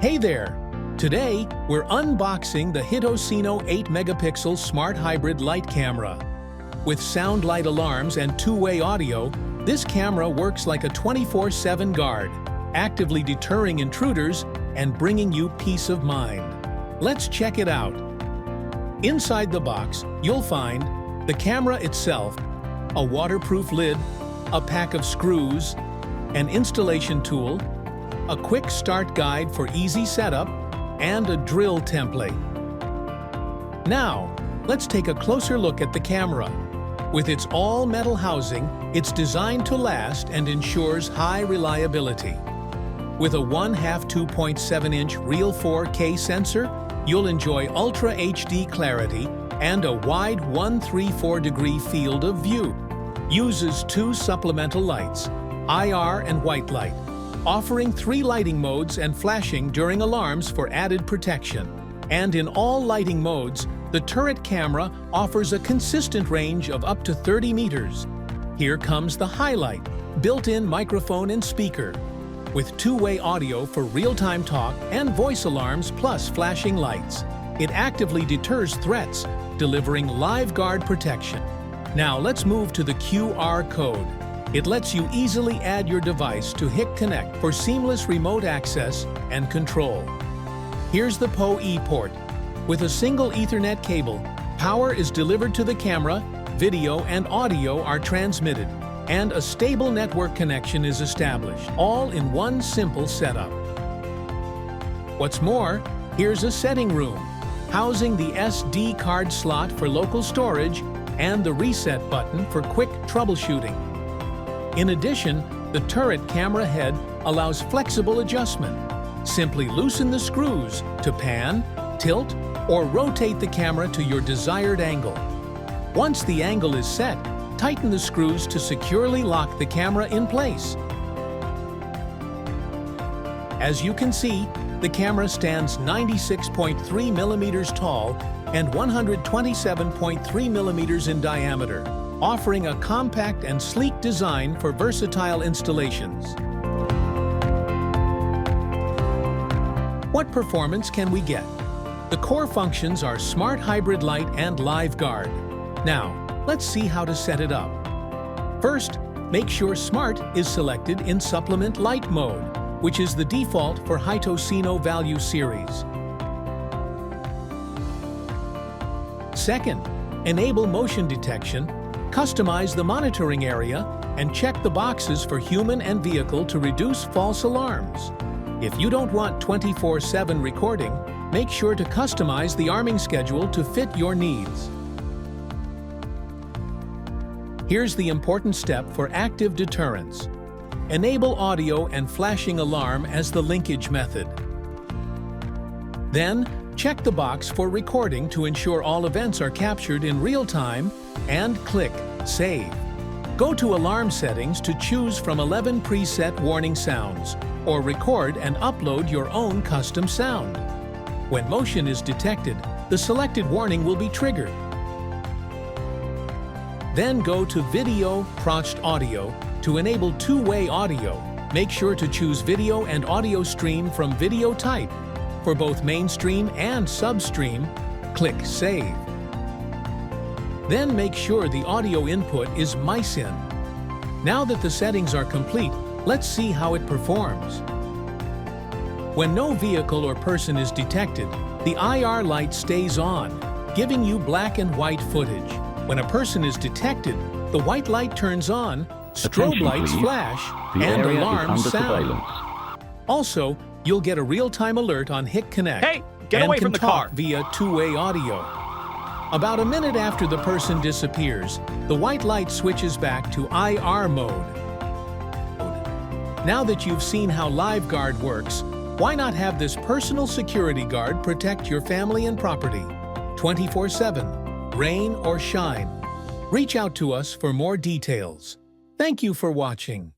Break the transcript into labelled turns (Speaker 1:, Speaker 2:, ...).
Speaker 1: Hey there! Today, we're unboxing the HITOSINO 8MP Smart Hybrid Light Camera. With sound light alarms and two-way audio, this camera works like a 24/7 guard, actively deterring intruders and bringing you peace of mind. Let's check it out. Inside the box, you'll find the camera itself, a waterproof lid, a pack of screws, an installation tool, a quick start guide for easy setup, and a drill template. Now, let's take a closer look at the camera. With its all-metal housing, it's designed to last and ensures high reliability. With a 1/2 2.7-inch real 4K sensor, you'll enjoy Ultra HD clarity and a wide 134-degree field of view. Uses two supplemental lights, IR and white light, offering 3 lighting modes and flashing during alarms for added protection. And in all lighting modes, the turret camera offers a consistent range of up to 30 meters. Here comes the highlight, built-in microphone and speaker, with two-way audio for real-time talk and voice alarms plus flashing lights. It actively deters threats, delivering live guard protection. Now let's move to the QR code. It lets you easily add your device to HIT Connect for seamless remote access and control. Here's the PoE port. With a single Ethernet cable, power is delivered to the camera, video and audio are transmitted, and a stable network connection is established, all in one simple setup. What's more, here's a setting room, housing the SD card slot for local storage and the reset button for quick troubleshooting. In addition, the turret camera head allows flexible adjustment. Simply loosen the screws to pan, tilt, or rotate the camera to your desired angle. Once the angle is set, tighten the screws to securely lock the camera in place. As you can see, the camera stands 96.3 millimeters tall and 127.3 millimeters in diameter, offering a compact and sleek design for versatile installations. What performance can we get? The core functions are Smart Hybrid Light and Live Guard. Now, let's see how to set it up. First, make sure Smart is selected in Supplement Light mode, which is the default for HITOSINO Value series. Second, enable motion detection, customize the monitoring area, and check the boxes for human and vehicle to reduce false alarms. If you don't want 24/7 recording, make sure to customize the arming schedule to fit your needs. Here's the important step for active deterrence. Enable audio and flashing alarm as the linkage method. Then, check the box for recording to ensure all events are captured in real time, and click Save. Go to Alarm Settings to choose from 11 preset warning sounds, or record and upload your own custom sound. When motion is detected, the selected warning will be triggered. Then go to Video Processed Audio to enable two-way audio. Make sure to choose video and audio stream from video type. For both mainstream and substream, click Save. Then make sure the audio input is mice in. Now that the settings are complete, let's see how it performs. When no vehicle or person is detected, the IR light stays on, giving you black and white footage. When a person is detected, the white light turns on, strobe lights flash, and alarms sound. Also, you'll get a real-time alert on HIT Connect.
Speaker 2: Hey, get away from the car!
Speaker 1: Via two-way audio. About a minute after the person disappears, the white light switches back to IR mode. Now that you've seen how Live Guard works, why not have this personal security guard protect your family and property 24/7, rain or shine? Reach out to us for more details. Thank you for watching.